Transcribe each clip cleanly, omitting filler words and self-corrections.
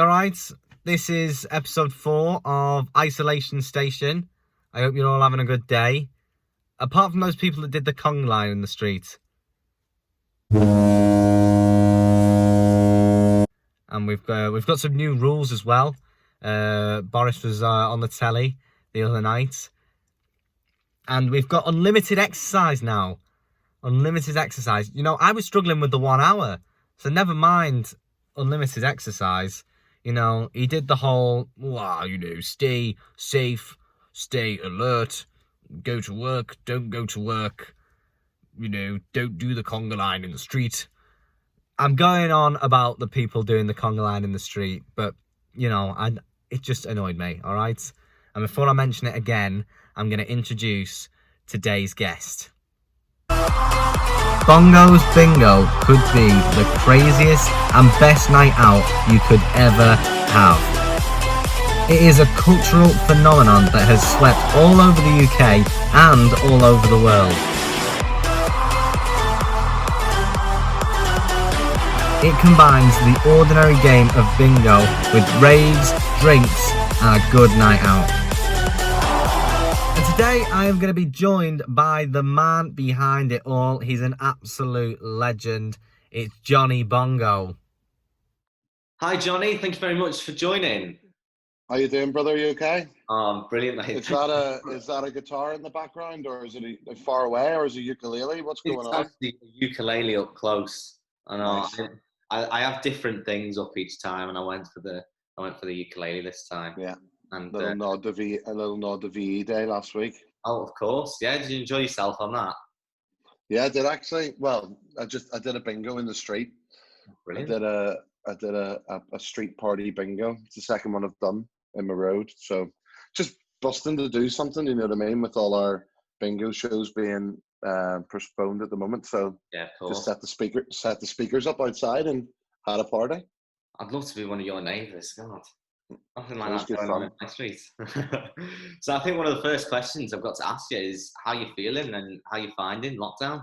You alright? This is episode 4 of Isolation Station. I hope you're all having a good day. Apart from those people that did the Kong line in the street. And we've got some new rules as well. Boris was on the telly the other night. And we've got unlimited exercise now. Unlimited exercise. You know, I was struggling with the 1 hour. So never mind unlimited exercise. You know, he did the whole, stay safe, stay alert, go to work, don't go to work, don't do the conga line in the street. I'm going on about the people doing the conga line in the street, but, it just annoyed me, all right? And before I mention it again, I'm going to introduce today's guest. Bongo's Bingo could be the craziest and best night out you could ever have. It is a cultural phenomenon that has swept all over the UK and all over the world. It combines the ordinary game of bingo with raves, drinks and a good night out. And today I am going to be joined by the man behind it all. He's an absolute legend. It's Jonny Bongo. Hi Johnny, thank you very much for joining. How you doing, brother? Are you okay? Brilliant, mate. Is that a guitar in the background, or is it far away, or is it a ukulele? What's going on? It's actually a ukulele up close. I know. Nice. I have different things up each time, and I went for the ukulele this time. Yeah. And a little nod to VE Day last week. Oh, of course. Yeah. Did you enjoy yourself on that? Yeah, I did actually. Well, I did a bingo in the street. Brilliant. I did a street party bingo. It's the second one I've done in my road. So just busting to do something, you know what I mean, with all our bingo shows being postponed at the moment. So yeah, of course. Just set the speakers up outside and had a party. I'd love to be one of your neighbours. God, nothing like that Good going on in my street. So I think one of the first questions I've got to ask you is how you feeling and how you finding lockdown.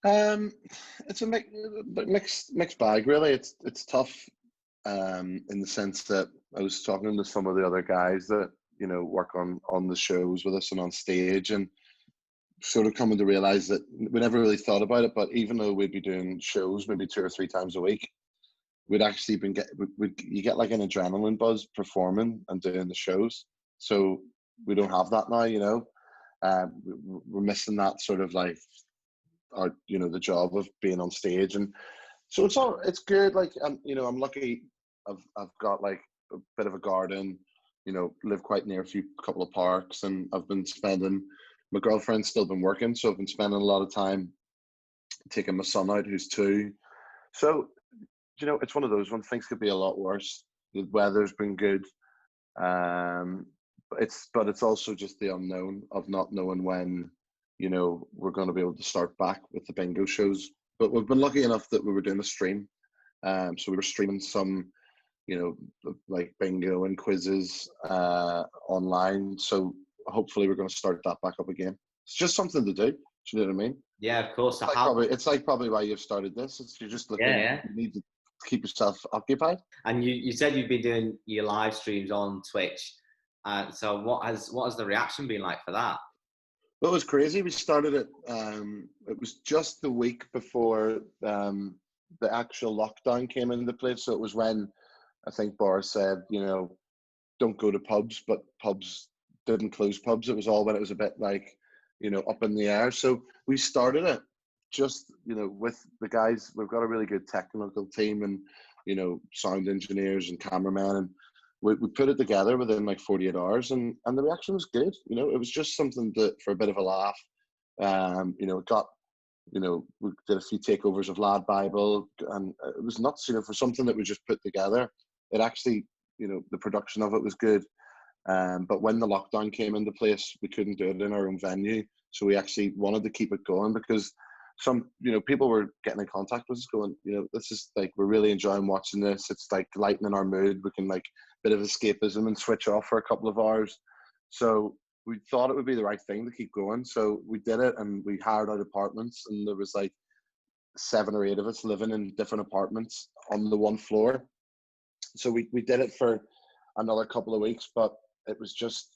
It's a mixed bag, really. It's tough in the sense that I was talking to some of the other guys that work on the shows with us and on stage, and sort of coming to realize that we never really thought about it, but even though we'd be doing shows maybe 2 or 3 times a week, we'd actually you get like an adrenaline buzz performing and doing the shows. So we don't have that now. We're missing that sort of like the job of being on stage, and so it's good. Like I'm lucky. I've got like a bit of a garden. Live quite near a couple of parks, and I've been spending. My girlfriend's still been working, so I've been spending a lot of time taking my son out, who's 2. So it's one of those when things could be a lot worse. The weather's been good, but it's also just the unknown of not knowing when we're going to be able to start back with the bingo shows. But we've been lucky enough that we were doing a stream, so we were streaming some like bingo and quizzes online. So hopefully we're going to start that back up again. It's just something to do. Do you know what I mean? Yeah, of course. It's like probably why you've started this. You're just looking. Yeah. You need to keep yourself occupied. And you said you've been doing your live streams on Twitch. So what has the reaction been like for that? Well, it was crazy. We started it. It was just the week before the actual lockdown came into place. So it was when I think Boris said, don't go to pubs, but pubs didn't close pubs. It was all when it was a bit like, up in the air. So we started it just, with the guys. We've got a really good technical team and, sound engineers and cameramen. And we put it together within like 48 hours and the reaction was good. It was just something for a bit of a laugh. It got, we did a few takeovers of Lad Bible, and it was nuts, for something that we just put together. It actually, the production of it was good. But when the lockdown came into place, we couldn't do it in our own venue. So we actually wanted to keep it going because some, people were getting in contact with us going, this is like, we're really enjoying watching this. It's like lightening our mood. We can like bit of escapism and switch off for a couple of hours. So we thought it would be the right thing to keep going. So we did it, and we hired out apartments, and there was like 7 or 8 of us living in different apartments on the one floor. So we did it for another couple of weeks, but it was just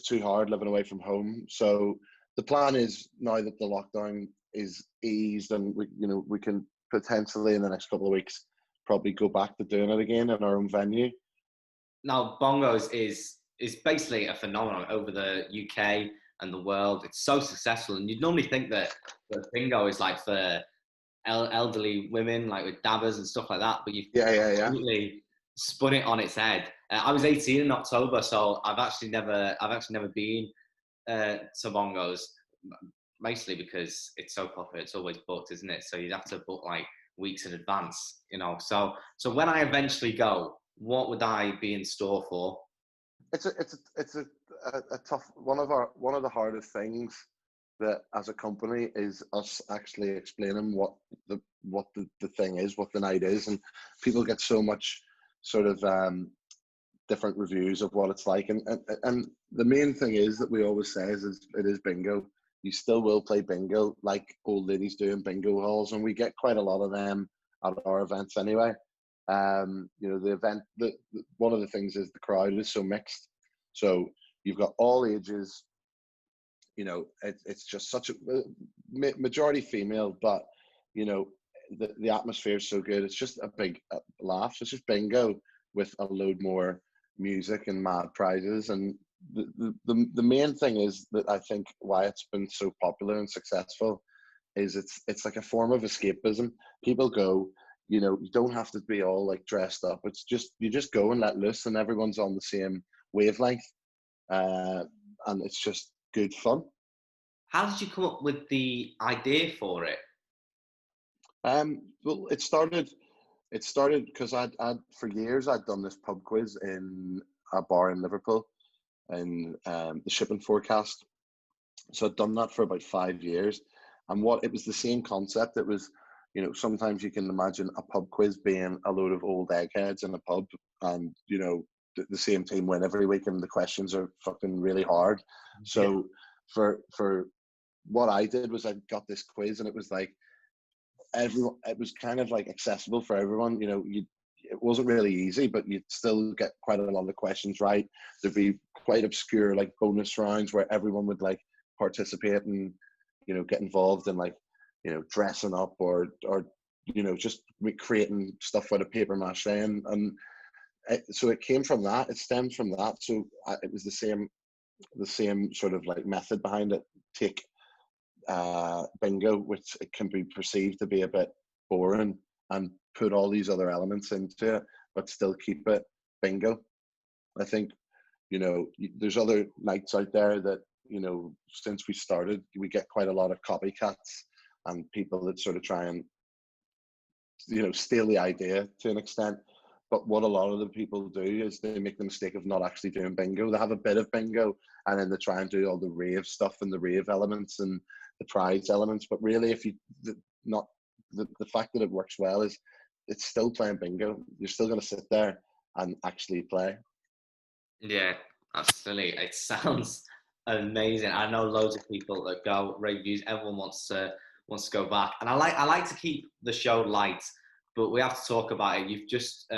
too hard living away from home. So the plan is, now that the lockdown is eased and we can potentially in the next couple of weeks probably go back to doing it again in our own venue. Now, Bongos is basically a phenomenon over the UK and the world. It's so successful, and you'd normally think that bingo is like for elderly women, like with dabbers and stuff like that. But you've completely spun it on its head. I was 18 in October, so I've actually never been to Bongos, mostly because it's so popular. It's always booked, isn't it? So you'd have to book like weeks in advance, So when I eventually go, what would I be in store for? It's a tough one of the hardest things that as a company is us actually explaining what the thing is, what the night is, and people get so much sort of different reviews of what it's like, and the main thing is that we always say is it is bingo. You still will play bingo like old ladies do in bingo halls, and we get quite a lot of them at our events anyway. The event, one of the things is the crowd is so mixed. So you've got all ages, it's just such a majority female, but, the atmosphere is so good. It's just a big laugh. It's just bingo with a load more music and mad prizes. And the main thing is that I think why it's been so popular and successful is it's like a form of escapism. People go, you don't have to be all like dressed up. It's just, you just go and let loose, and everyone's on the same wavelength. And it's just good fun. How did you come up with the idea for it? Well, it started because I'd for years I'd done this pub quiz in a bar in Liverpool, in the Shipping Forecast. So I'd done that for about 5 years, and it was the same concept. It was, sometimes you can imagine a pub quiz being a load of old eggheads in a pub, and the same team win every week, and the questions are fucking really hard. So for what I did was I got this quiz, and it was like everyone. It was kind of like accessible for everyone. It wasn't really easy, but you'd still get quite a lot of the questions right. There'd be quite obscure like bonus rounds where everyone would like participate and get involved in like dressing up or just recreating stuff out of paper mache, and so it came from that. It stemmed from that. So it was the same sort of like method behind it. Take bingo, which it can be perceived to be a bit boring, and put all these other elements into it, but still keep it bingo. I think there's other nights out there that since we started, we get quite a lot of copycats and people that sort of try and steal the idea to an extent. But what a lot of the people do is they make the mistake of not actually doing bingo. They have a bit of bingo, and then they try and do all the rave stuff and the rave elements and the prize elements. But really, if you not the fact that it works well is it's still playing bingo. You're still going to sit there and actually play. Yeah, absolutely. It sounds amazing. I know loads of people that go reviews. Everyone wants to go back, and I like to keep the show light, but we have to talk about it. You've just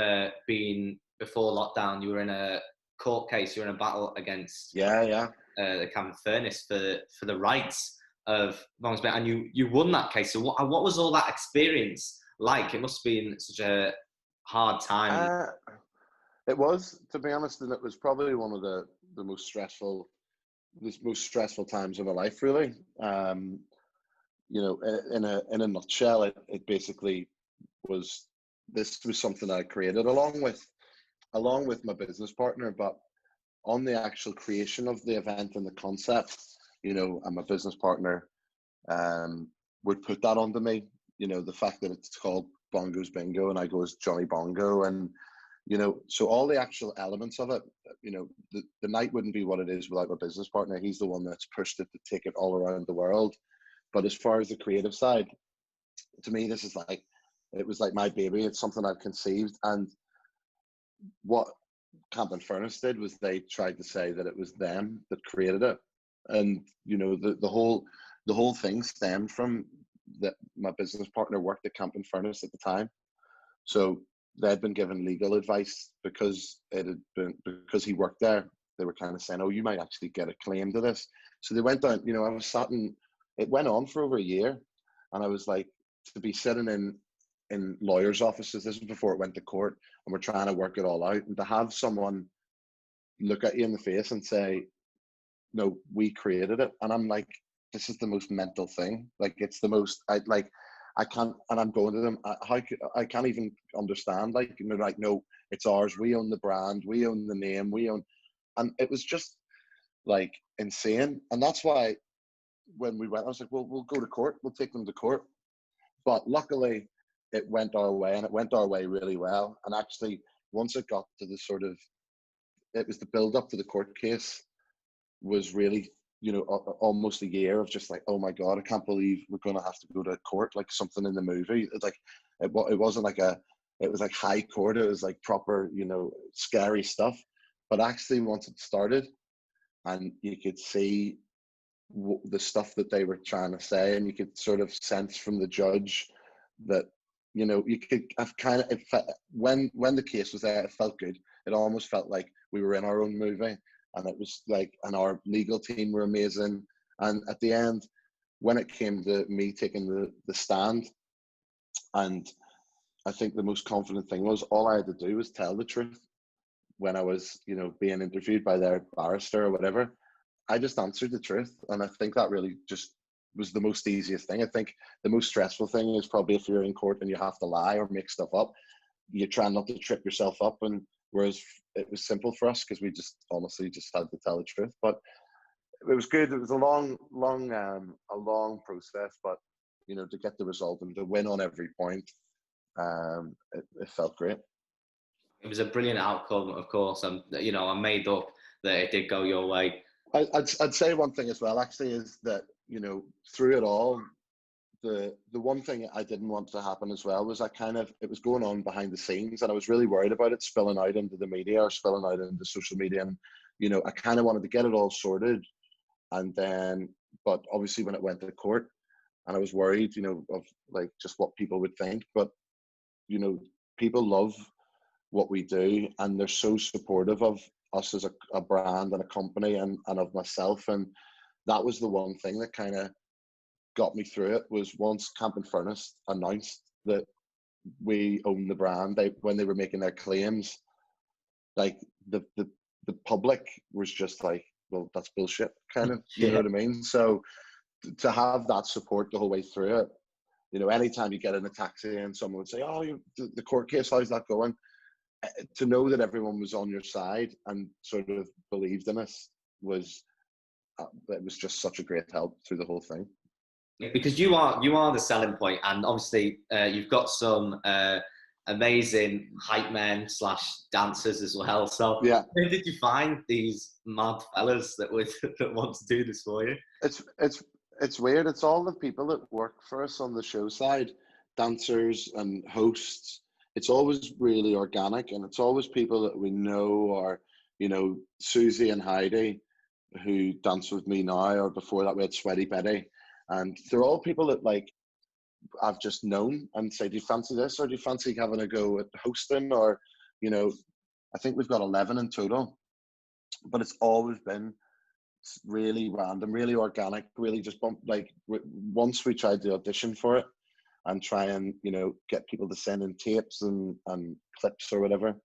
been, before lockdown, you were in a court case. You were in a battle against the Cavan Furnace for the rights of Bongos Bingo, and you won that case. So what was all that experience like? It must have been such a hard time. It was, to be honest, and it was probably one of the most stressful times of my life, really. In a nutshell, it basically was, this was something I created along with my business partner, but on the actual creation of the event and the concept, and my business partner would put that onto me. The fact that it's called Bongos Bingo, and I go as Jonny Bongo, and so all the actual elements of it, the night wouldn't be what it is without my business partner. He's the one that's pushed it to take it all around the world. But as far as the creative side, to me, this is like, it was like my baby. It's something I've conceived. And what Cavan Furnace did was they tried to say that it was them that created it. And, the whole thing stemmed from that my business partner worked at Cavan Furnace at the time. So they'd been given legal advice because because he worked there. They were kind of saying, "Oh, you might actually get a claim to this." So they went down. You know, I was sat in. It went on for over a year, and I was like, to be sitting in lawyers' offices. This was before it went to court, and we're trying to work it all out. And to have someone look at you in the face and say, "No, we created it," and I'm like, "This is the most mental thing. Like, it's the most. I can't." And I'm going to them. I can't even understand. Like, and they're like, "No, it's ours. We own the brand. We own the name. We own." And it was just like insane. And that's why when we went, I was like, "Well, we'll go to court. We'll take them to court." But luckily, it went our way, and it went our way really well. And actually, once it got to the sort of, it was the build up to the court case was really, you know, almost a year of just like, oh my God, I can't believe we're going to have to go to court, like something in the movie. It's like, it wasn't like it was like high court. It was like proper, you know, scary stuff. But actually, once it started, and you could see the stuff that they were trying to say, and you could sort of sense from the judge that, you know, you could have kind of, it felt, when the case was there, it felt good. It almost felt like we were in our own movie, and it was like, and our legal team were amazing. And at the end, when it came to me taking the stand, and I think the most confident thing was all I had to do was tell the truth when I was, you know, being interviewed by their barrister or whatever. I just answered the truth, and I think that really just was the most easiest thing. I think the most stressful thing is probably if you're in court and you have to lie or make stuff up, you try not to trip yourself up. And whereas it was simple for us because we just honestly just had to tell the truth. But it was good. It was a long process, but you know, to get the result and to win on every point, it felt great. It was a brilliant outcome, of course, and you know, I'm made up that it did go your way. I'd say one thing as well, actually, is that, you know, through it all, the one thing I didn't want to happen as well was it was going on behind the scenes, and I was really worried about it spilling out into the media or spilling out into social media. And, you know, I kind of wanted to get it all sorted. And then, but obviously when it went to court, and I was worried, you know, of like just what people would think. But, you know, people love what we do, and they're so supportive of us as a brand and a company, and of myself. And that was the one thing that kind of got me through it, was once Camp and Furnace announced that we own the brand, when they were making their claims, like the public was just like, well, that's bullshit, kind of, you know what I mean? So to have that support the whole way through it, you know, anytime you get in a taxi and someone would say, "Oh, the court case, how's that going?" To know that everyone was on your side and sort of believed in us it was just such a great help through the whole thing. Because you are the selling point, and obviously you've got some amazing hype men / dancers as well. So yeah, where did you find these mad fellas that want to do this for you? It's weird. It's all the people that work for us on the show side, dancers and hosts. It's always really organic, and it's always people that we know, or, you know, Susie and Heidi, who dance with me now, or before that we had Sweaty Betty. And they're all people that, like, I've just known and say, "Do you fancy this, or do you fancy having a go at hosting?" Or, you know, I think we've got 11 in total, but it's always been really random, really organic, really just once we tried to audition for it and try and, you know, get people to send in tapes and clips or whatever,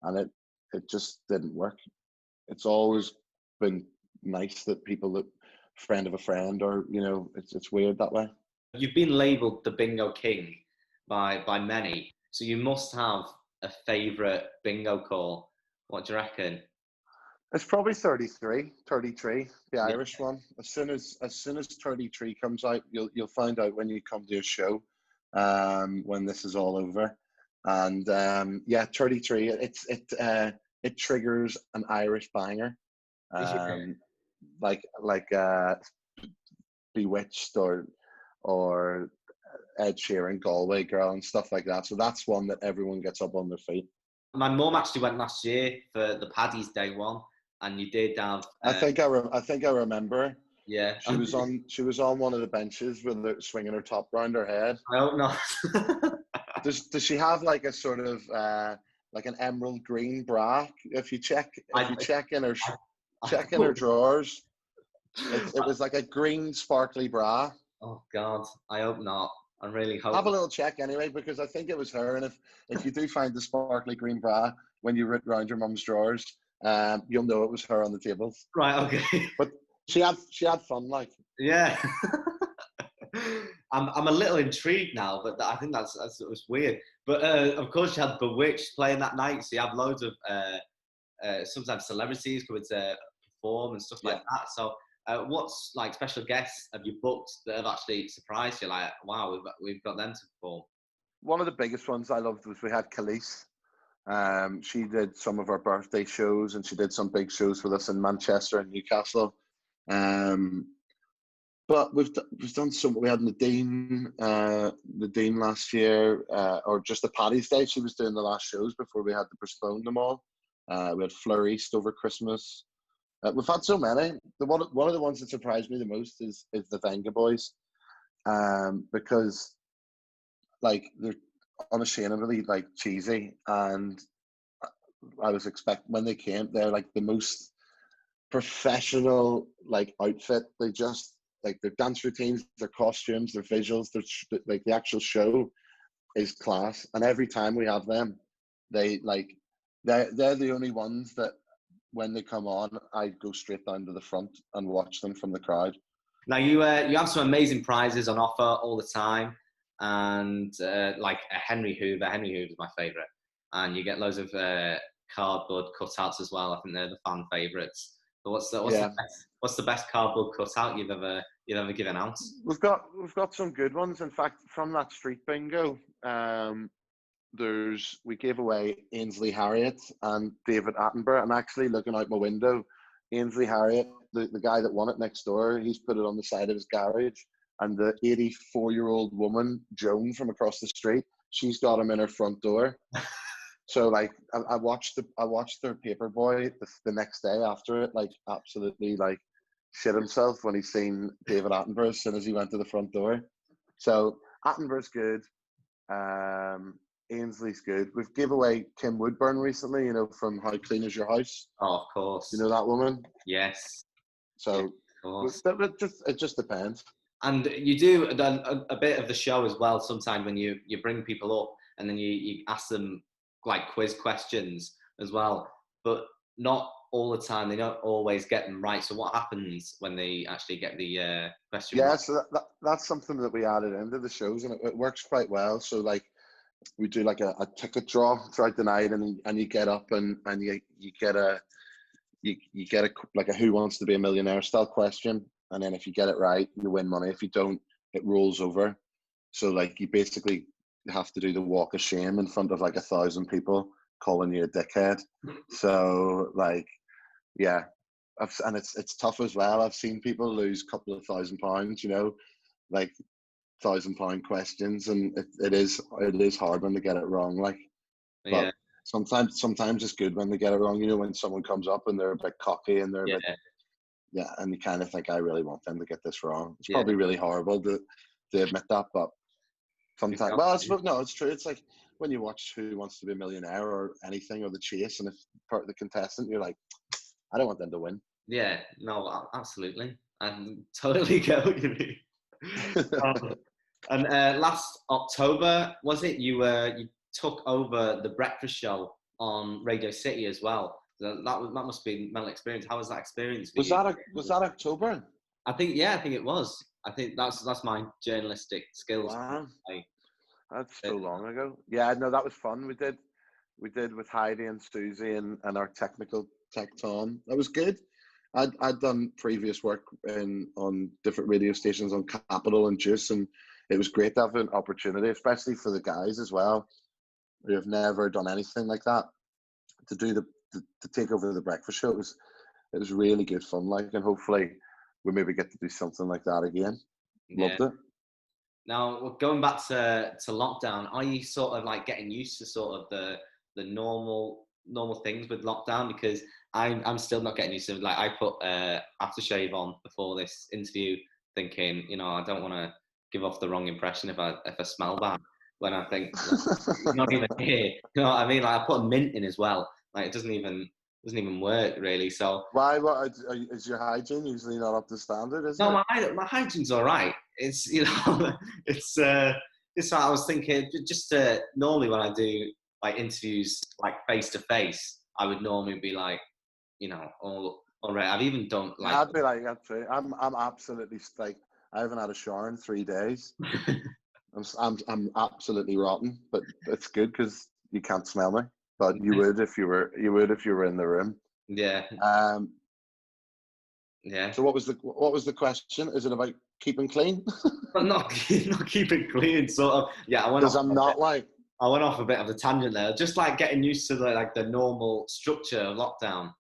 and it just didn't work. It's always been nice that people that friend of a friend, or, you know, it's weird that way. You've been labelled the Bingo King by many, so you must have a favourite bingo call. What do you reckon? It's probably 33, the Irish one. As soon as 33 comes out, you'll find out when you come to a show, when this is all over. And yeah, 33. It triggers an Irish banger, like Bewitched or Ed Sheeran, Galway Girl, and stuff like that. So that's one that everyone gets up on their feet. My mum actually went last year for the Paddy's Day one, and you did have. I think I remember. Yeah, she was on one of the benches with her swinging her top round her head. I hope not. Does she have like a sort of like an emerald green bra? If you check in her check in her drawers, it was like a green sparkly bra. Oh God, I hope not. I really hope. Have a little check anyway, because I think it was her. And if you do find the sparkly green bra when you root round your mum's drawers, you'll know it was her on the table. Right. Okay. But she had fun, like. Yeah. I'm a little intrigued now, but I think that's weird. But of course, you had Bewitched playing that night, so you have loads of sometimes celebrities coming to perform and stuff like that. So, what's like special guests have you booked that have actually surprised you? Like, wow, we've got them to perform. One of the biggest ones I loved was we had Khalees. She did some of our birthday shows, and she did some big shows with us in Manchester and Newcastle. But we've done some. We had Nadine last year, or just the Paddy's Day. She was doing the last shows before we had to postpone them all. We had Fleur East over Christmas. We've had so many. One of the ones that surprised me the most is the Venga Boys, because like they're unashamedly like cheesy, and I was expecting when they came, they're like the most professional like outfit. They just like their dance routines, their costumes, their visuals, like the actual show is class. And every time we have them, they're the only ones that when they come on, I go straight down to the front and watch them from the crowd. Now you have some amazing prizes on offer all the time, and like a Henry Hoover. Henry Hoover is my favourite, and you get loads of cardboard cutouts as well. I think they're the fan favourites. But what's the best cardboard cutout you've ever given out? We've got some good ones. In fact, from that street bingo, we gave away Ainsley Harriott and David Attenborough. I'm actually looking out my window. Ainsley Harriott, the guy that won it next door, he's put it on the side of his garage. And the 84-year-old woman, Joan, from across the street, she's got him in her front door. So like I watched their paper boy the next day after it, like absolutely like shit himself when he seen David Attenborough as soon as he went to the front door. So Attenborough's good. Ainsley's good. We've gave away Kim Woodburn recently, from How Clean Is Your House? Oh, of course. You know that woman? Yes. So it just depends. And you do a bit of the show as well sometimes when you bring people up and then you ask them like quiz questions as well, but not all the time. They don't always get them right. So what happens when they actually get the question right? So that's something that we added into the shows, and it works quite well. So like we do like a ticket draw throughout the night, and you get up and you get a like a Who Wants to Be a Millionaire style question, and then if you get it right, you win money. If you don't, it rolls over. So like you basically have to do the walk of shame in front of like 1,000 people calling you a dickhead. So like, yeah, and it's tough as well. I've seen people lose a couple of £1,000, like £1,000 questions, and it is hard when they get it wrong. Like, but sometimes it's good when they get it wrong. When someone comes up and they're a bit cocky and they're a bit, and you kind of think, I really want them to get this wrong. It's probably really horrible to admit that, but sometimes, well, it's true. It's like when you watch Who Wants to Be a Millionaire or anything, or The Chase, and if part of the contestant, you're like, I don't want them to win. Yeah, no, absolutely. I totally get what you mean. And last October, was it, you took over the breakfast show on Radio City as well? That must be a mental experience. How was that experience for you? Was that October? I think it was. I think that's my journalistic skills. Wow. That's so long ago. Yeah, no, that was fun. We did with Heidi and Susie and our technical tech Tom. That was good. I'd done previous work on different radio stations on Capital and Juice, and it was great to have an opportunity, especially for the guys as well, who have never done anything like that, to take over the breakfast show. It was really good fun, like, and hopefully we maybe get to do something like that again. Loved it. Now, going back to lockdown, are you sort of like getting used to sort of the normal things with lockdown? Because I'm still not getting used to it. Like, I put aftershave on before this interview, thinking, I don't want to give off the wrong impression if I smell bad. when I think like, he's not even here. You know what I mean? Like I put a mint in as well. Like it doesn't even work really. So Why? What is your hygiene usually not up to standard? Is no, it? my hygiene's all right. It's it's what I was thinking. Just normally when I do like interviews like face to face, I would normally be like, all right. I've even done like I'd be like that too. I'm absolutely like I haven't had a shower in 3 days. I'm absolutely rotten, but it's good because you can't smell me. But you would if you were in the room. yeah, Um. yeah. So what was the question? Is it about keeping clean? But not not keeping clean, sort of. Yeah, Because I'm not like I went off a bit of a tangent there. Just like getting used to the normal structure of lockdown.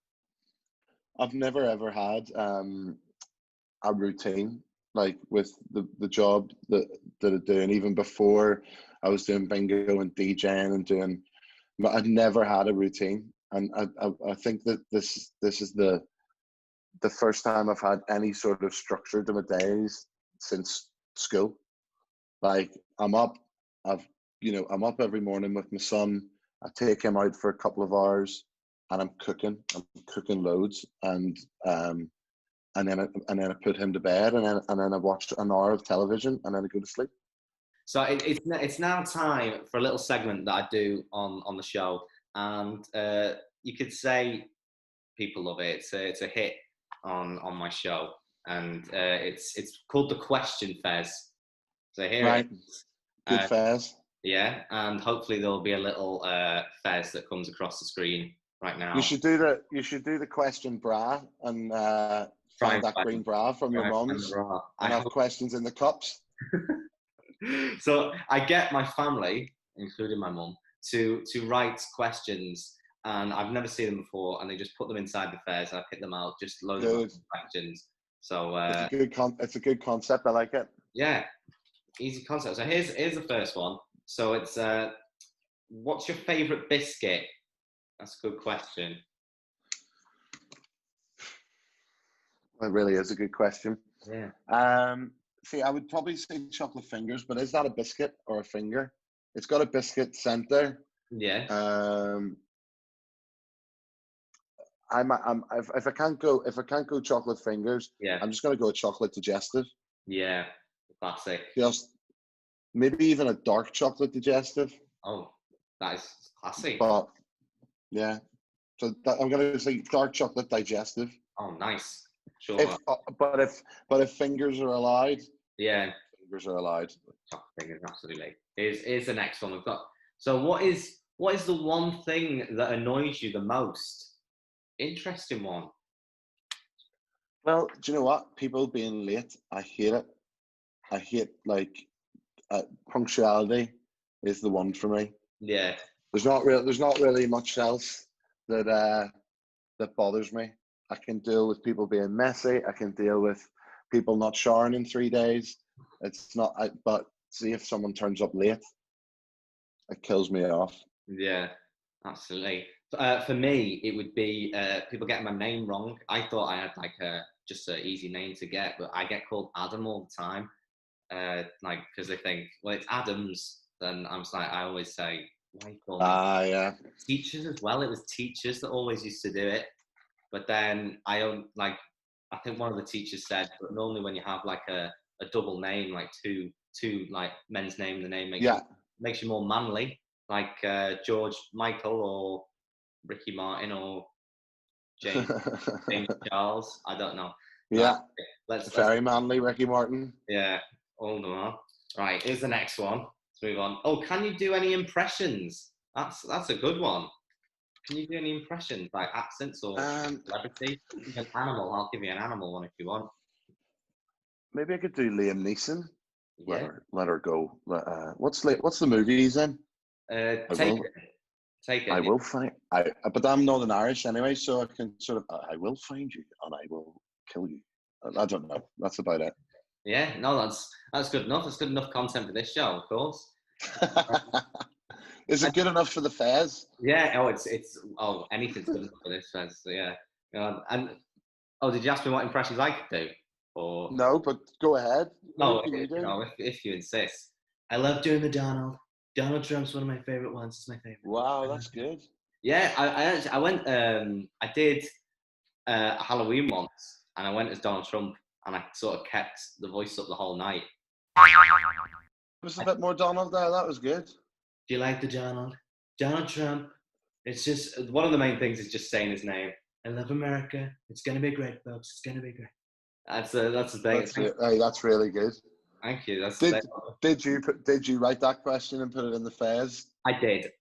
I've never ever had a routine like with the job that I do, and even before I was doing bingo and DJing and doing, but I'd never had a routine, and I think that this is the first time I've had any sort of structure to my days since school. Like I'm up, I'm up every morning with my son. I take him out for a couple of hours, and I'm cooking. I'm cooking loads, and then I put him to bed, and then I watch an hour of television, and then I go to sleep. So it's now time for a little segment that I do on the show, and you could say people love it. It's a hit on my show, and it's called the Question Fez. So here it Right, is. good fairs. Yeah, and hopefully there'll be a little fez that comes across the screen right You now. should do the question bra and Try find and that find, green bra from your try and find the mum's bra. and have questions in the cups. So I get my family, including my mum, to write questions, and I've never seen them before, and they just put them inside the fairs. I pick them out, just loads of Good. questions. So It's a good concept. I like it. yeah, easy concept. So here's the first one. So it's what's your favourite biscuit? That's a good question. It really is a good question. Yeah. See, I would probably say chocolate fingers, but is that a biscuit or a finger? It's got a biscuit center. Yeah. If I can't go chocolate fingers, Yeah. I'm just gonna go chocolate digestive. Yeah. Classic. Just maybe even a dark chocolate digestive. Oh, that is classic. But yeah, so I'm gonna say dark chocolate digestive. Oh, nice. Sure. But if fingers are allowed, Yeah. fingers are allowed. Chocolate fingers, absolutely. Here's the next one we've got. So what is the one thing that annoys you the most? Interesting one. Well, do you know what? People being late, I hate it. I hate punctuality is the one for me. Yeah. There's not really much else that bothers me. I can deal with people being messy. I can deal with people not showering in 3 days. It's not. But see if someone turns up late, it kills me off. Yeah. Absolutely. For me, it would be people getting my name wrong. I thought I had like just an easy name to get, but I get called Adam all the time. Like because they think, well, it's Adams. Then I'm just like, I always say, why you call me? Yeah. Teachers as well. It was teachers that always used to do it. But then I think one of the teachers said, but normally when you have like a double name, like two like men's name in the name makes you more manly, like George Michael or Ricky Martin or James Charles. I don't know. Yeah. Let's Very manly, Ricky Martin. yeah, all them are. Right, here's the next one. Let's move on. Oh, can you do any impressions? That's a good one. Can you do any impressions, like accents or celebrity? An animal. I'll give you an animal one if you want. Maybe I could do Liam Neeson. Yeah. Let her go. What's the movie he's in? Take it. I will find. But I'm Northern Irish anyway, so I can sort of. I will find you and I will kill you. I don't know. That's about it. Yeah. No, that's good enough. That's good enough content for this show, of course. Is it good enough for the fairs? Yeah. Oh, anything's good enough for this. So, yeah. And did you ask me what impressions I could do? Or No, but go ahead. no, What can you do? if you insist. I love doing the Donald. Donald Trump's one of my favorite ones. It's my favorite. Wow, that's good. Yeah, I went. I did a Halloween once, and I went as Donald Trump, and I sort of kept the voice up the whole night. There's a bit more Donald there. That was good. Do you like the Donald Trump? It's just one of the main things is just saying his name. I love America. It's gonna be great, folks. It's gonna be great. That's the thing. That's really good. Thank you. That's Did, the did you write that question and put it in the Fez? I did.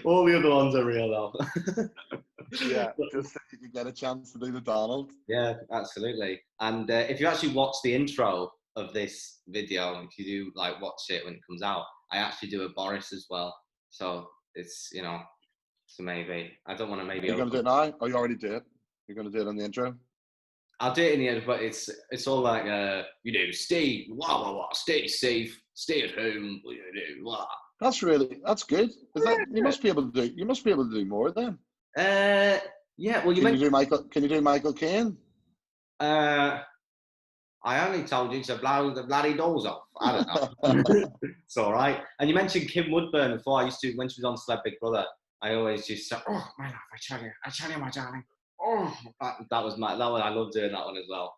All the other ones are real though. Yeah, just so you could get a chance to do the Donald. Yeah, absolutely. And if you actually watch the intro of this video, if you do like watch it when it comes out, I actually do a Boris as well. So it's so maybe I don't want to maybe. Are you going to do it now? Or you already do it? You're going to do it on the intro? I'll do it in the end, but it's all like stay stay safe, stay at home, That's good. Is that you must be able to do more then. Yeah. Well, Can you do Michael Caine? I only told you to blow the bloody doors off. I don't know. It's all right. And you mentioned Kim Woodburn before. I used to, when she was on Celeb Big Brother, I always just say, "Oh my love, I tell you, my darling." Oh, that was I love doing that one as well.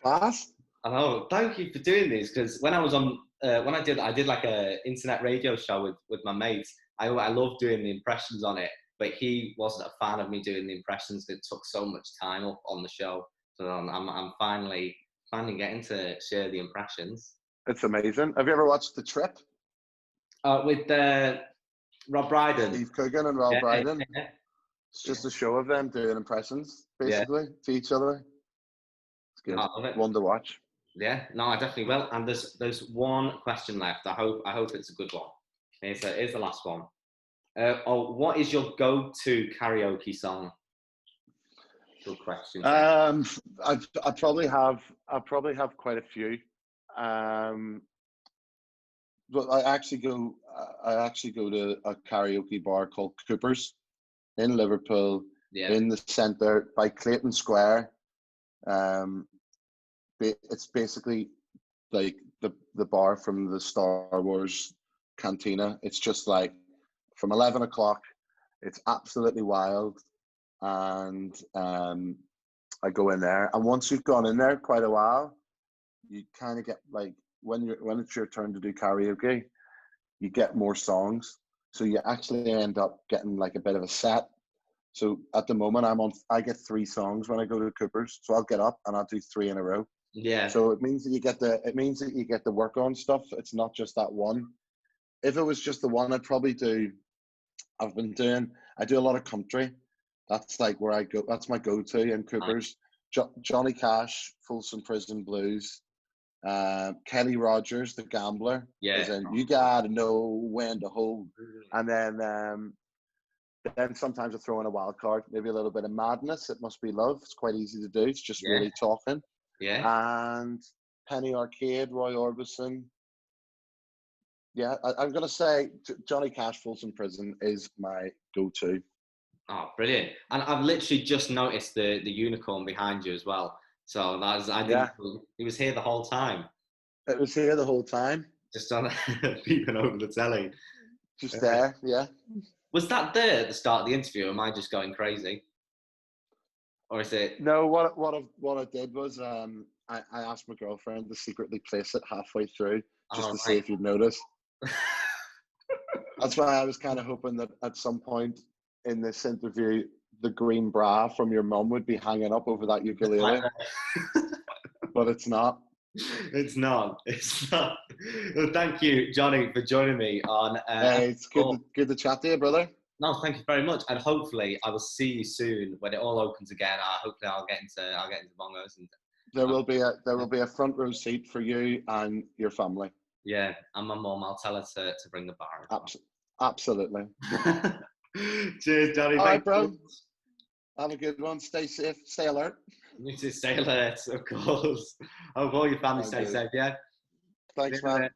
Class. I know. Thank you for doing this, because when I was on, when I did like a internet radio show with my mates. I love doing the impressions on it, but he wasn't a fan of me doing the impressions. It took so much time up on the show, so I'm finally getting to share the impressions. It's amazing. Have you ever watched The Trip? With Rob Brydon, Steve Coogan and Rob Brydon. Yeah. It's just a show of them doing impressions, basically, to each other. It's good. I love it. One to watch. Yeah, no, I definitely will. And there's one question left. I hope it's a good one. Here's the last one. What is your go-to karaoke song? Good question. I probably have quite a few. But I actually go to a karaoke bar called Cooper's in Liverpool, in the centre by Clayton Square. It's basically like the bar from the Star Wars cantina. It's just like from 11 o'clock. It's absolutely wild, and I go in there. And once you've gone in there quite a while, you kind of get like when it's your turn to do karaoke, you get more songs. So you actually end up getting like a bit of a set. So at the moment I get 3 songs when I go to Cooper's. So I'll get up and I'll do 3 in a row. Yeah. So it means that you get the work on stuff. It's not just that one. If it was just the one, I do a lot of country. That's like where I go. That's my go-to in Cooper's. Johnny Cash, Folsom Prison Blues. Kenny Rogers, The Gambler. Yeah. You gotta know when to hold. And then sometimes I throw in a wild card, maybe a little bit of Madness. It Must Be Love. It's quite easy to do. It's just really talking. Yeah. And Penny Arcade, Roy Orbison. Yeah, I'm going to say Johnny Cash, Folsom Prison is my go-to. Oh, brilliant. And I've literally just noticed the unicorn behind you as well. So he was here the whole time. It was here the whole time. Just on peeping over the telly. Just there, yeah. Was that there at the start of the interview, or am I just going crazy? Or is it? No, what I did was I asked my girlfriend to secretly place it halfway through just to see if you'd notice. That's why I was kind of hoping that at some point in this interview, the green bra from your mum would be hanging up over that ukulele. But it's not. It's not. Well, thank you, Johnny, for joining me on. Hey, it's good to chat to you, brother. No, thank you very much, and hopefully I will see you soon when it all opens again. Hopefully I'll get into bongos, and there will be a front row seat for you and your family. Yeah, and my mum. I'll tell her to bring the bar. Absolutely. Cheers, Johnny. All right, bro. Have a good one. Stay safe. Stay alert. You need to stay alert, of course. I hope all your family stay safe. Yeah. Thanks, man.